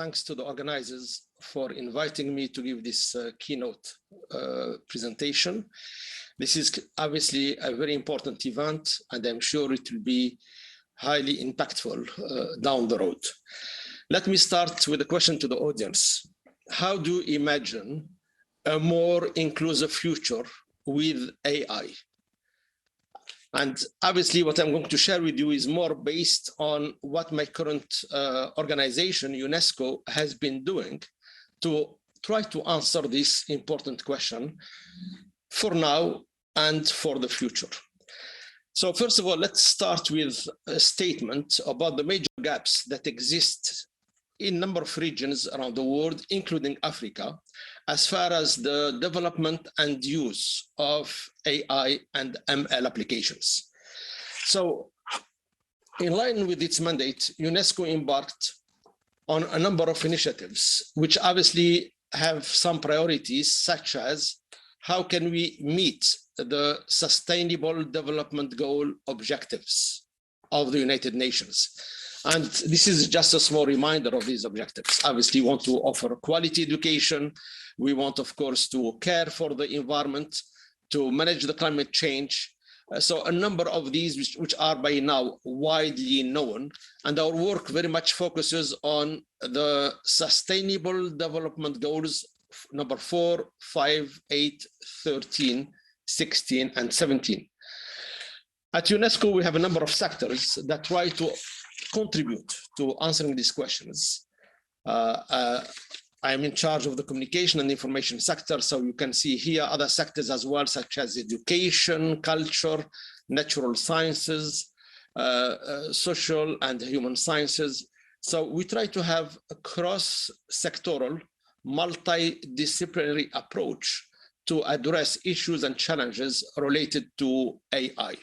thanks to the organizers for inviting me to give this keynote presentation. This is obviously a very important event, and I'm sure it will be highly impactful down the road. Let me start with a question to the audience. How do you imagine a more inclusive future with AI? And obviously what I'm going to share with you is more based on what my current organization, UNESCO, has been doing to try to answer this important question for now and for the future. So first of all, let's start with a statement about the major gaps that exist in a number of regions around the world, including Africa, as far as the development and use of AI and ML applications. So in line with its mandate, UNESCO embarked on a number of initiatives, which obviously have some priorities, such as how can we meet the Sustainable Development Goal objectives of the United Nations. And this is just a small reminder of these objectives. Obviously, we want to offer quality education. We want, of course, to care for the environment, to manage the climate change. So a number of these which are by now widely known, and our work very much focuses on the Sustainable Development Goals number 4, 5, 8, 13, 16, and 17. At UNESCO, we have a number of sectors that try to contribute to answering these questions. I am in charge of the communication and information sector, so you can see here other sectors as well, such as education, culture, natural sciences, social and human sciences. So we try to have a cross-sectoral, multidisciplinary approach to address issues and challenges related to AI.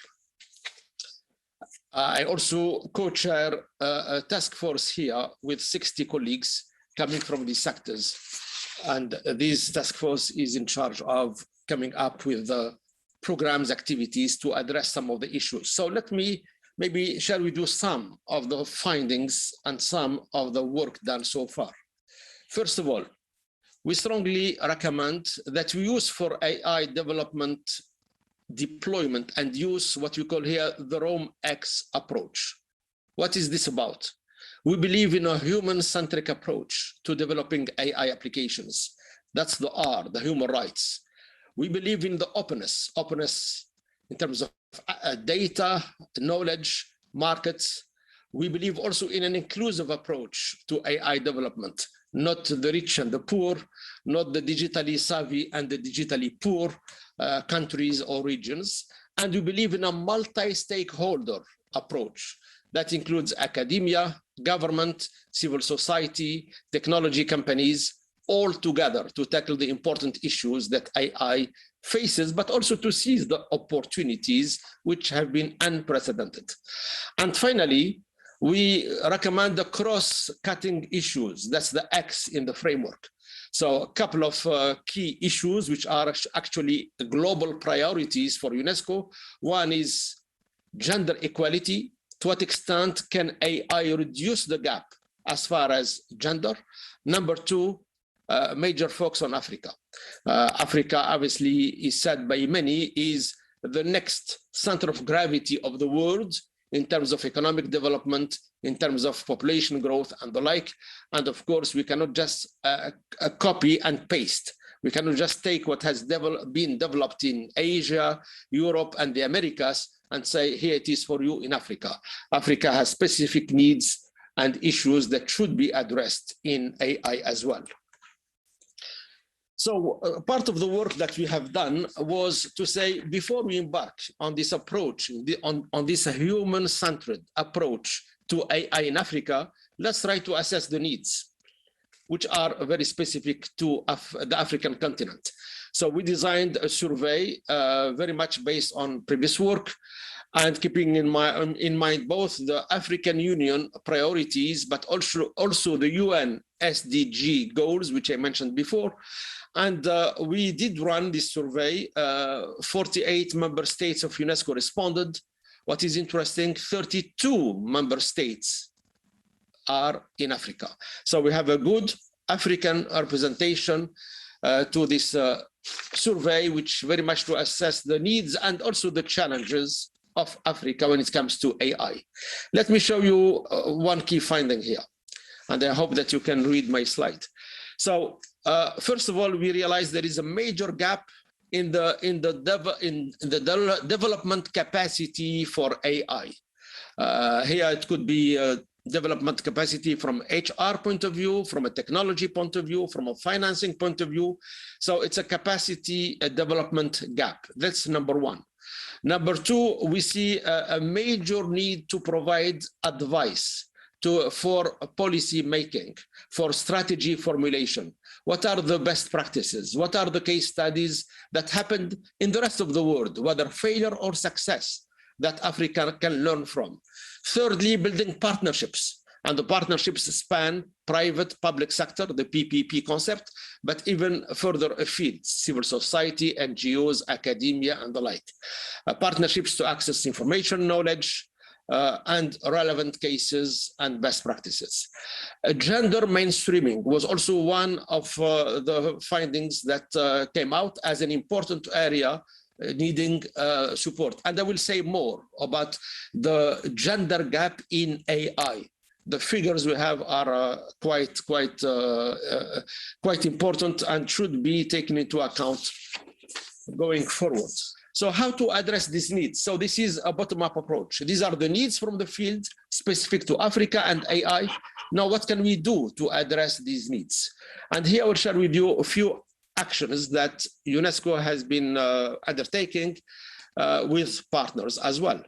I also co-chair a task force here with 60 colleagues coming from these sectors. And this task force is in charge of coming up with the programs, activities to address some of the issues. So let me maybe share with you some of the findings and some of the work done so far. First of all, we strongly recommend that we use for AI development, deployment, and use what we call here the Rome X approach. What is this about? We believe in a human-centric approach to developing AI applications. That's the R, the human rights. We believe in the openness in terms of data, knowledge, markets. We believe also in an inclusive approach to AI development, not the rich and the poor, not the digitally savvy and the digitally poor countries or regions. And we believe in a multi-stakeholder approach that includes academia, government, civil society, technology companies, all together to tackle the important issues that AI faces, but also to seize the opportunities which have been unprecedented. And finally, we recommend the cross-cutting issues. That's the X in the framework. So a couple of key issues which are actually global priorities for UNESCO. One is gender equality. To what extent can AI reduce the gap as far as gender? Number two, major focus on Africa. Africa, obviously, is said by many, is the next center of gravity of the world in terms of economic development, in terms of population growth and the like. And of course, we cannot just copy and paste. We cannot just take what has been developed in Asia, Europe, and the Americas and say, here it is for you in Africa. Africa has specific needs and issues that should be addressed in AI as well. So part of the work that we have done was to say, before we embark on this approach, on this human-centered approach to AI in Africa, let's try to assess the needs, which are very specific to the African continent. So we designed a survey very much based on previous work and keeping in mind both the African Union priorities, but also the UN SDG goals, which I mentioned before. And we did run this survey. 48 member states of UNESCO responded. What is interesting, 32 member states are in Africa. So we have a good African representation to this survey, which very much to assess the needs and also the challenges of Africa when it comes to AI. Let me show you one key finding here, and I hope that you can read my slide. So first of all, we realize there is a major gap in the development capacity for AI. Here it could be development capacity from HR point of view, from a technology point of view, from a financing point of view. So it's a capacity development gap. That's number one. Number two, we see a major need to provide advice for policy making, for strategy formulation. What are the best practices? What are the case studies that happened in the rest of the world, whether failure or success, that Africa can learn from? Thirdly, building partnerships. And the partnerships span private, public sector, the PPP concept, but even further afield, civil society, NGOs, academia, and the like. Partnerships to access information, knowledge, and relevant cases and best practices. Gender mainstreaming was also one of the findings that came out as an important area needing support. And I will say more about the gender gap in AI. The figures we have are quite important and should be taken into account going forward. So how to address these needs? So this is a bottom-up approach. These are the needs from the field specific to Africa and AI. Now, what can we do to address these needs? And here I will share with you a few actions that UNESCO has been undertaking with partners as well.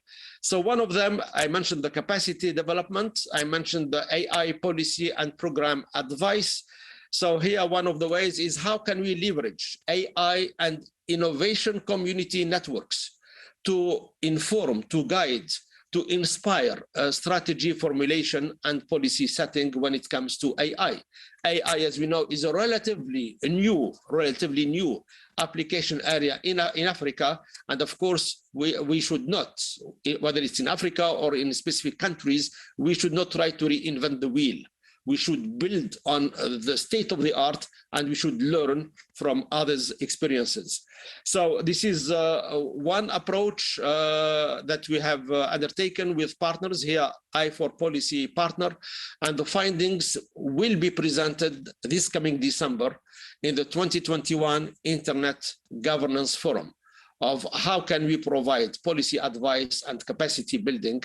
So one of them, I mentioned the capacity development. I mentioned the AI policy and program advice. So here, one of the ways is how can we leverage AI and innovation community networks to inform, to guide, to inspire strategy formulation and policy setting when it comes to AI. AI, as we know, is a relatively new application area in Africa. And of course, we should not, whether it's in Africa or in specific countries, we should not try to reinvent the wheel. We should build on the state of the art, and we should learn from others' experiences. So this is one approach that we have undertaken with partners here, I4Policy partner, and the findings will be presented this coming December in the 2021 Internet Governance Forum of how can we provide policy advice and capacity building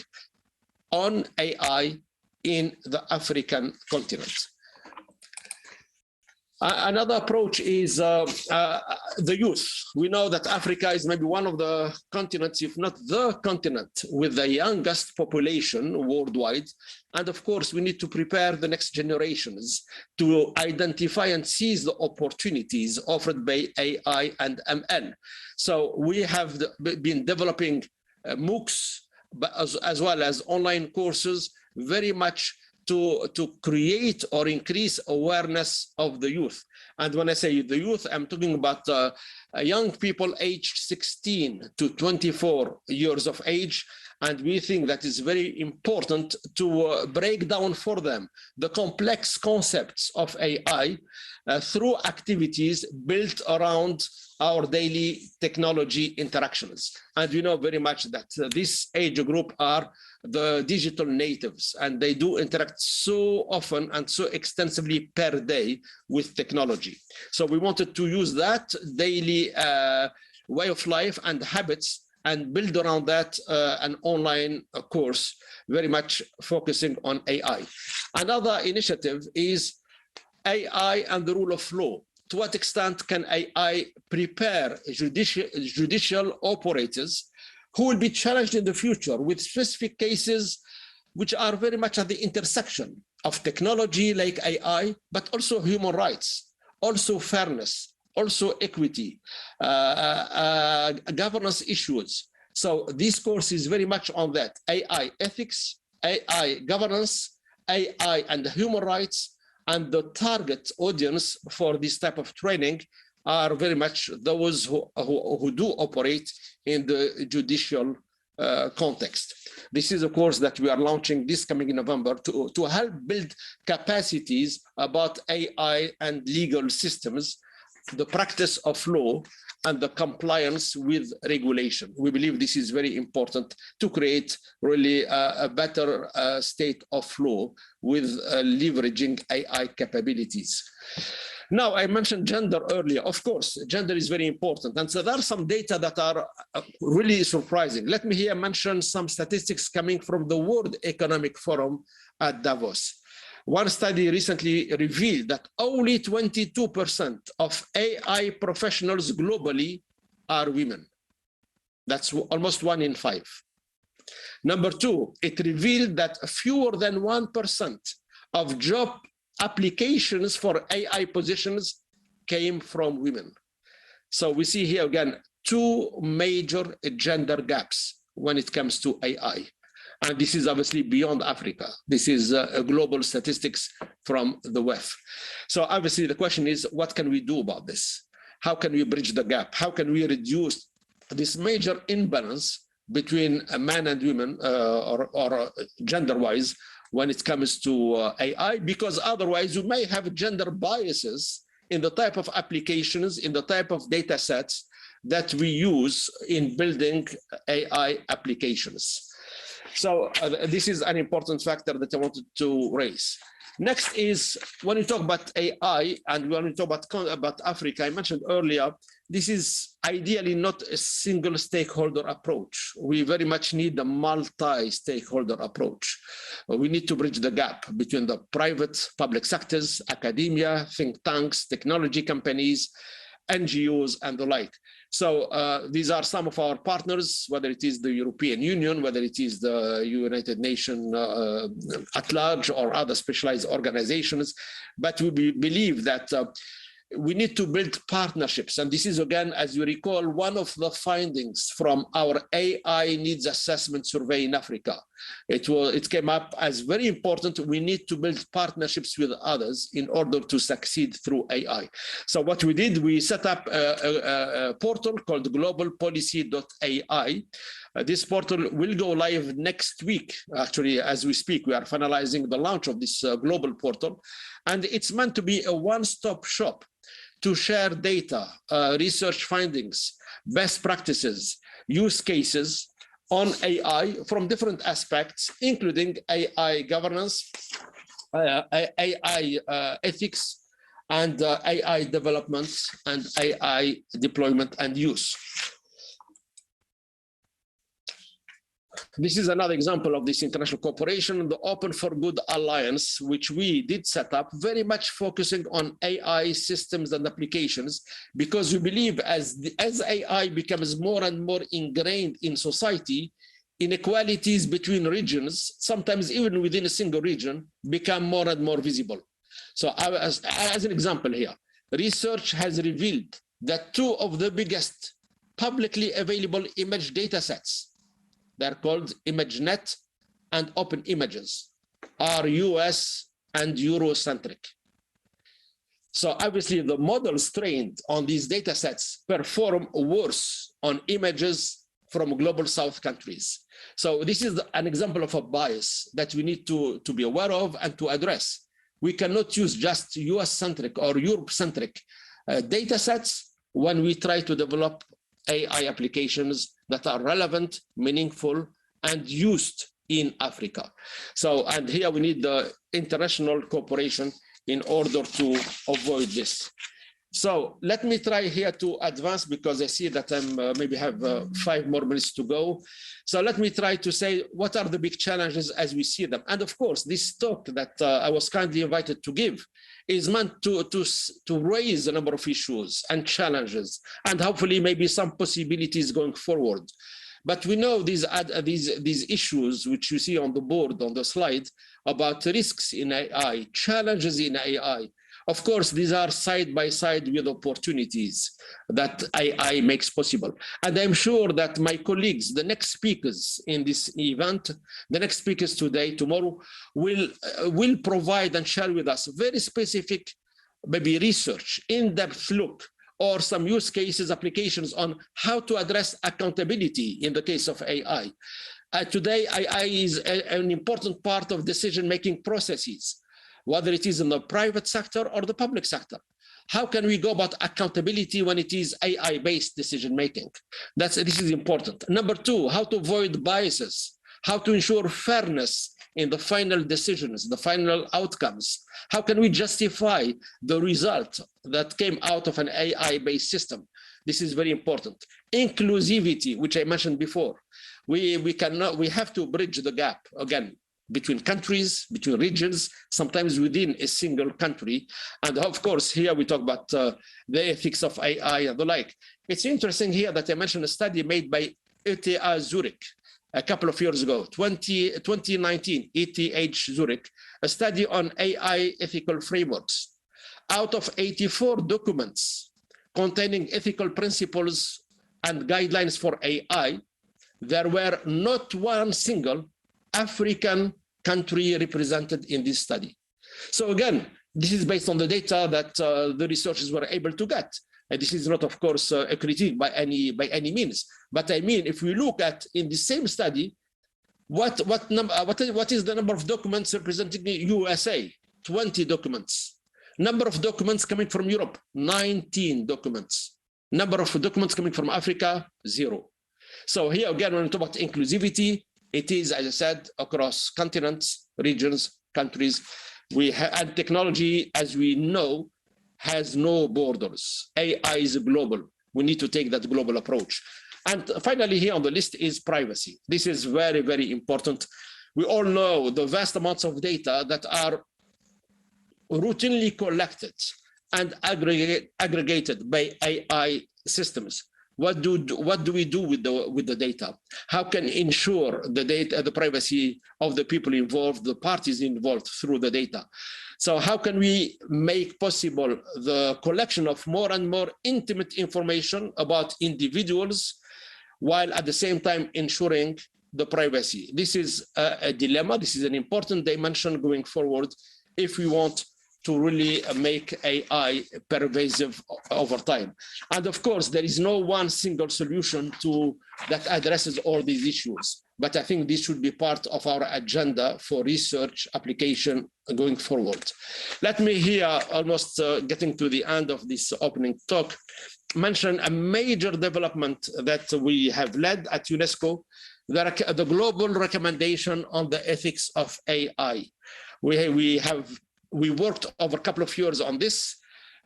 on AI in the African continent. Another approach is the youth. We know that Africa is maybe one of the continents, if not the continent, with the youngest population worldwide. And of course, we need to prepare the next generations to identify and seize the opportunities offered by AI and ML. So we have been developing MOOCs, but as well as online courses, very much to create or increase awareness of the youth. And when I say the youth, I'm talking about young people aged 16 to 24 years of age. And we think that is very important to break down for them the complex concepts of AI through activities built around our daily technology interactions. And we know very much that this age group are the digital natives, and they do interact so often and so extensively per day with technology. So we wanted to use that daily way of life and habits and build around that an online course, very much focusing on AI. Another initiative is AI and the rule of law. To what extent can AI prepare judicial operators who will be challenged in the future with specific cases which are very much at the intersection of technology like AI, but also human rights, also fairness, also equity, governance issues. So this course is very much on that: AI ethics, AI governance, AI and human rights. And the target audience for this type of training are very much those who do operate in the judicial context. This is a course that we are launching this coming November to help build capacities about AI and legal systems, the practice of law, and the compliance with regulation. We believe this is very important to create really a better state of law with leveraging AI capabilities. Now, I mentioned gender earlier. Of course, gender is very important. And so there are some data that are really surprising. Let me here mention some statistics coming from the World Economic Forum at Davos. One study recently revealed that only 22% of AI professionals globally are women. That's almost 1 in 5. Number 2, it revealed that fewer than 1% of job applications for AI positions came from women. So we see here again 2 major gender gaps when it comes to AI. And this is obviously beyond Africa. This is a global statistics from the WEF. So obviously the question is, what can we do about this? How can we bridge the gap? How can we reduce this major imbalance between men and women or gender-wise when it comes to AI? Because otherwise you may have gender biases in the type of applications, in the type of data sets that we use in building AI applications. So this is an important factor that I wanted to raise. Next is when you talk about AI and when we talk about Africa, I mentioned earlier, this is ideally not a single stakeholder approach. We very much need a multi-stakeholder approach. We need to bridge the gap between the private, public sectors, academia, think tanks, technology companies, NGOs, and the like. So these are some of our partners, whether it is the European Union, whether it is the United Nations at large or other specialized organizations. But we believe that we need to build partnerships. And this is, again, as you recall, one of the findings from our AI needs assessment survey in Africa. It came up as very important. We need to build partnerships with others in order to succeed through AI. So what we did, we set up a portal called globalpolicy.ai. This portal will go live next week. Actually, as we speak, we are finalizing the launch of this global portal. And it's meant to be a one-stop shop to share data, research findings, best practices, use cases on AI from different aspects, including AI governance, AI ethics, and AI development, and AI deployment and use. This is another example of this international cooperation, the Open for Good Alliance, which we did set up, very much focusing on AI systems and applications, because we believe as AI becomes more and more ingrained in society, inequalities between regions, sometimes even within a single region, become more and more visible. So as an example here, research has revealed that 2 of the biggest publicly available image data sets, they're called ImageNet and Open Images, are US and Eurocentric. So obviously the models trained on these data sets perform worse on images from global South countries. So this is an example of a bias that we need to be aware of and to address. We cannot use just US-centric or Europe-centric data sets when we try to develop AI applications that are relevant, meaningful, and used in Africa. So, and here we need the international cooperation in order to avoid this. So let me try here to advance, because I see that I'm maybe have 5 more minutes to go. So let me try to say, what are the big challenges as we see them? And of course, this talk that I was kindly invited to give is meant to raise a number of issues and challenges, and hopefully maybe some possibilities going forward. But we know these issues, which you see on the board, on the slide, about risks in AI, challenges in AI. Of course, these are side by side with opportunities that AI makes possible. And I'm sure that my colleagues, the next speakers in this event, the next speakers today, tomorrow, will provide and share with us very specific, maybe research, in-depth look or some use cases, applications on how to address accountability in the case of AI. Today, AI is an important part of decision-making processes, whether it is in the private sector or the public sector. How can we go about accountability when it is AI-based decision-making? This is important. Number two, how to avoid biases, how to ensure fairness in the final decisions, the final outcomes. How can we justify the result that came out of an AI-based system? This is very important. Inclusivity, which I mentioned before. We have to bridge the gap, again, between countries, between regions, sometimes within a single country. And of course, here we talk about the ethics of AI and the like. It's interesting here that I mentioned a study made by ETH Zurich a couple of years ago, 2019, ETH Zurich, a study on AI ethical frameworks. Out of 84 documents containing ethical principles and guidelines for AI, there were not one single African country represented in this study. So again, this is based on the data that the researchers were able to get. And this is not, of course, a critique by any means. But I mean, if we look at in the same study, what is the number of documents representing the USA? 20 documents. Number of documents coming from Europe, 19 documents. Number of documents coming from Africa, 0. So here again, when we talk about inclusivity, it is, as I said, across continents, regions, countries. And technology, as we know, has no borders. AI is global. We need to take that global approach. And finally, here on the list is privacy. This is very, very important. We all know the vast amounts of data that are routinely collected and aggregated by AI systems. What do we do with the data? How can ensure the data, the privacy of the people involved, the parties involved through the data? So how can we make possible the collection of more and more intimate information about individuals while at the same time ensuring the privacy? This is a dilemma. This is an important dimension going forward if we want to really make AI pervasive over time. And of course, there is no one single solution that addresses all these issues. But I think this should be part of our agenda for research application going forward. Let me here, almost getting to the end of this opening talk, mention a major development that we have led at UNESCO, the global recommendation on the ethics of AI. We worked over a couple of years on this.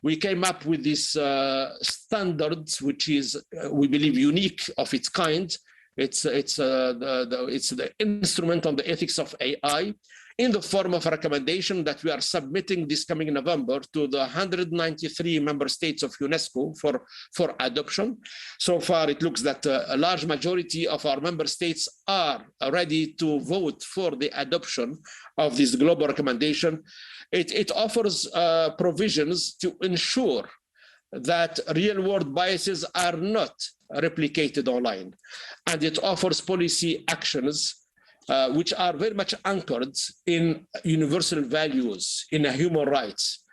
We came up with this standards, which is, we believe, unique of its kind. It's the instrument on the ethics of AI in the form of a recommendation that we are submitting this coming November to the 193 member states of UNESCO for adoption. So far, it looks that a large majority of our member states are ready to vote for the adoption of this global recommendation. It offers provisions to ensure that real-world biases are not replicated online. And it offers policy actions which are very much anchored in universal values, in human rights,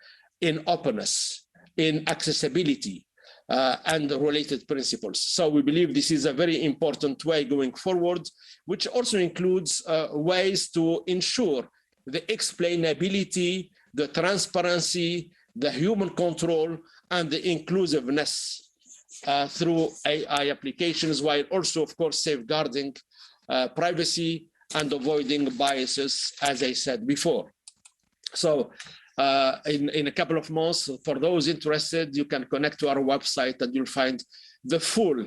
in openness, in accessibility, and related principles. So we believe this is a very important way going forward, which also includes ways to ensure the explainability, the transparency, the human control, and the inclusiveness through AI applications, while also, of course, safeguarding privacy and avoiding biases, as I said before. So in a couple of months, for those interested, you can connect to our website and you'll find the full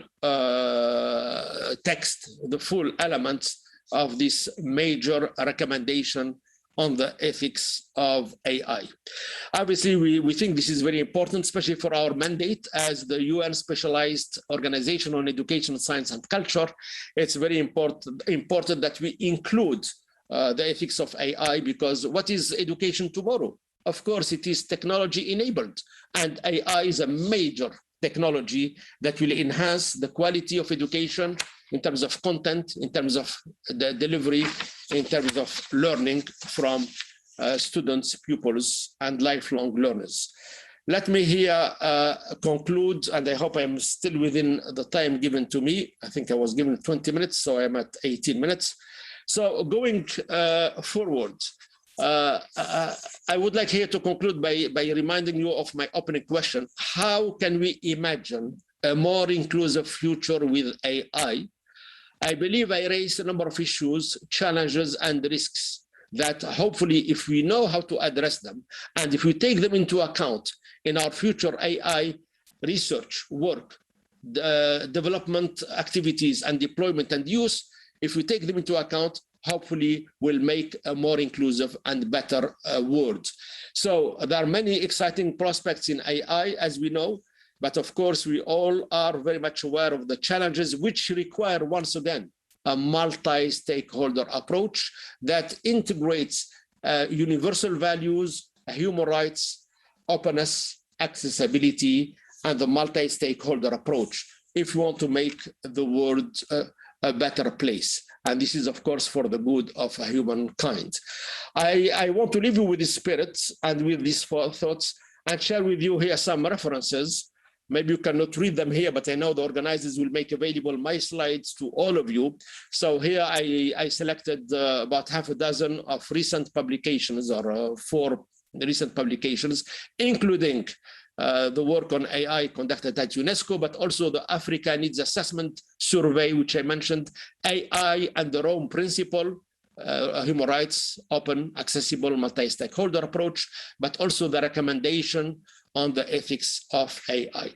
text, the full elements of this major recommendation on the ethics of AI. Obviously, we think this is very important, especially for our mandate as the UN Specialized Organization on Education, Science and Culture. It's very important that we include the ethics of AI, because what is education tomorrow? Of course, it is technology enabled, and AI is a major technology that will enhance the quality of education in terms of content, in terms of the delivery, in terms of learning from students, pupils, and lifelong learners. Let me here conclude, and I hope I'm still within the time given to me. I think I was given 20 minutes, so I'm at 18 minutes. So going forward, I would like here to conclude by reminding you of my opening question. How can we imagine a more inclusive future with AI? I believe I raised a number of issues, challenges, and risks that hopefully, if we know how to address them, and if we take them into account in our future AI research, work, development activities, and deployment and use, if we take them into account, hopefully will make a more inclusive and better world. So there are many exciting prospects in AI, as we know, but of course, we all are very much aware of the challenges which require, once again, a multi-stakeholder approach that integrates universal values, human rights, openness, accessibility, and the multi-stakeholder approach if we want to make the world a better place. And this is, of course, for the good of humankind. I want to leave you with this spirit and with these thoughts and share with you here some references. Maybe you cannot read them here, but I know the organizers will make available my slides to all of you. So here I selected about half a dozen of recent publications, or 4 recent publications, including the work on AI conducted at UNESCO, but also the Africa Needs Assessment Survey, which I mentioned, AI and the Rome Principle, human rights, open, accessible, multi-stakeholder approach, but also the recommendation on the ethics of AI.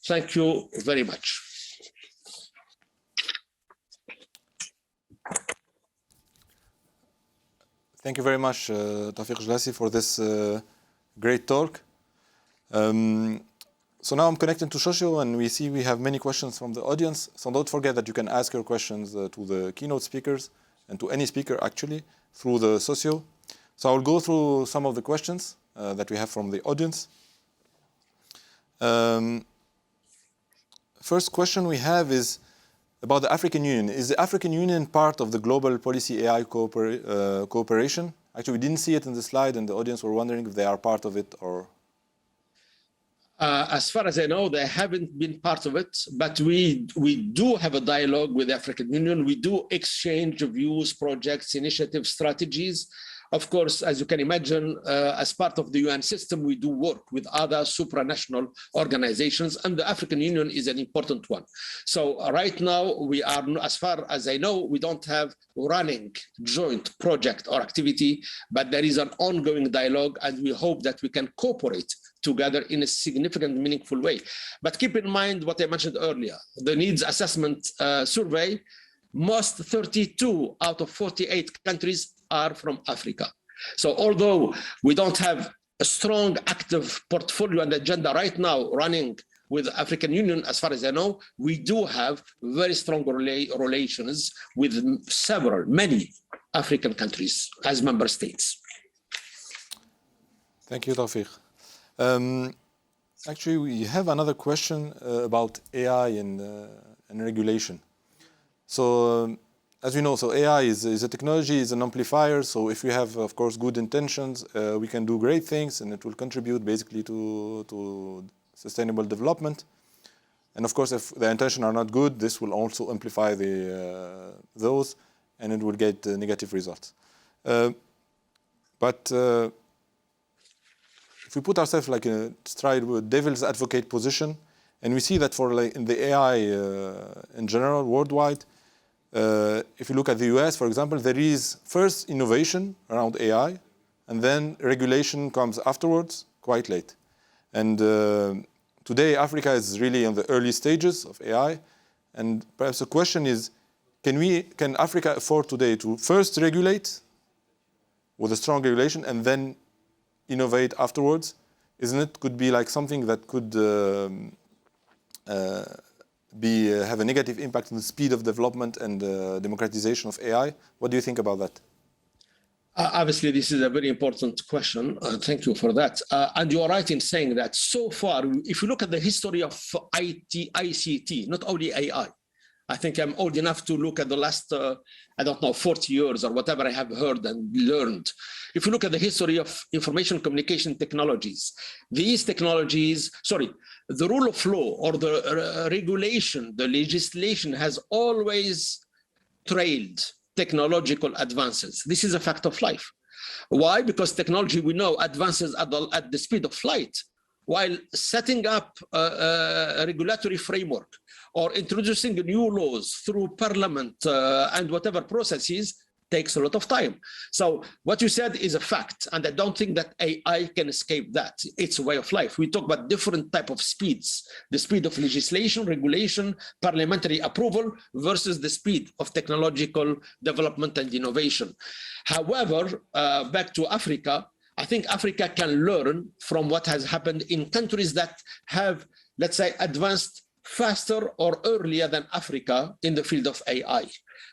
Thank you very much. Thank you very much, Tawfik Jelassi, for this great talk. So now I'm connected to Shosho, and we see we have many questions from the audience. So don't forget that you can ask your questions to the keynote speakers and to any speaker, actually, through the socio. So I'll go through some of the questions that we have from the audience. First question we have is about the African Union. Is the African Union part of the global policy AI cooperation? Actually, we didn't see it in the slide, and the audience were wondering if they are part of it or... As far as I know, they haven't been part of it, but we do have a dialogue with the African Union. We do exchange views, projects, initiatives, strategies. Of course, as you can imagine, as part of the UN system, we do work with other supranational organizations, and the African Union is an important one. So right now, we are, as far as I know, we don't have running joint project or activity, but there is an ongoing dialogue, and we hope that we can cooperate together in a significant, meaningful way. But keep in mind what I mentioned earlier, the needs assessment survey, most 32 out of 48 countries are from Africa. So although we don't have a strong, active portfolio and agenda right now running with the African Union, as far as I know, we do have very strong relations with many African countries as member states. Thank you, Tawfik. Actually, we have another question about AI and regulation. So, as we know, so AI is a technology, is an amplifier. So if we have, of course, good intentions, we can do great things, and it will contribute basically to sustainable development. And of course, if the intentions are not good, this will also amplify those, and it will get negative results. But if we put ourselves like try a devil's advocate position, and we see that for like in the AI in general worldwide, if you look at the US, for example, there is first innovation around AI, and then regulation comes afterwards, quite late. And today, Africa is really in the early stages of AI. And perhaps the question is, can Africa afford today to first regulate with a strong regulation and then innovate afterwards? Isn't it could be like something that could have a negative impact on the speed of development and democratization of AI? What do you think about that? Obviously, this is a very important question. Thank you for that. And you are right in saying that so far, if you look at the history of ICT, not only AI, I think I'm old enough to look at the last, 40 years or whatever I have heard and learned. If you look at the history of information communication technologies, these technologies, the rule of law or the regulation, the legislation has always trailed technological advances. This is a fact of life. Why? Because technology, we know, advances at the speed of light, while setting up a regulatory framework or introducing new laws through parliament and whatever processes takes a lot of time. So what you said is a fact, and I don't think that AI can escape that. It's a way of life. We talk about different type of speeds, the speed of legislation, regulation, parliamentary approval versus the speed of technological development and innovation. However, back to Africa, I think Africa can learn from what has happened in countries that have, let's say, advanced faster or earlier than Africa in the field of AI.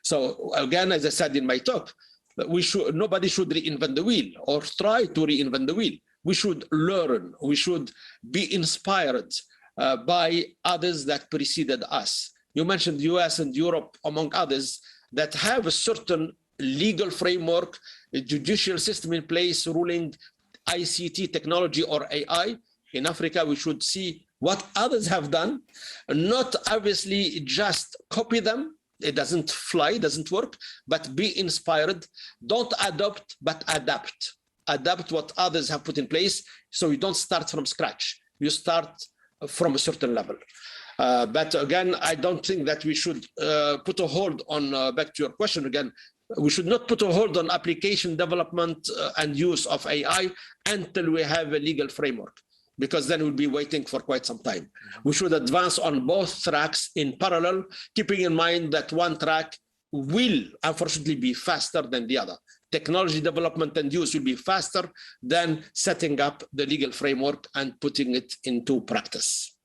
So again, as I said in my talk, nobody should reinvent the wheel or try to reinvent the wheel. We should learn, we should be inspired by others that preceded us. You mentioned the US and Europe, among others, that have a certain legal framework, a judicial system in place ruling ICT technology or AI. In Africa, we should see what others have done, not obviously just copy them. It doesn't fly, doesn't work, but be inspired. Don't adopt, but adapt. Adapt what others have put in place, so you don't start from scratch. You start from a certain level. But again, I don't think that we should put a hold on, back to your question again, we should not put a hold on application development and use of AI until we have a legal framework, because then we'll be waiting for quite some time. We should advance on both tracks in parallel, keeping in mind that one track will unfortunately be faster than the other. Technology development and use will be faster than setting up the legal framework and putting it into practice.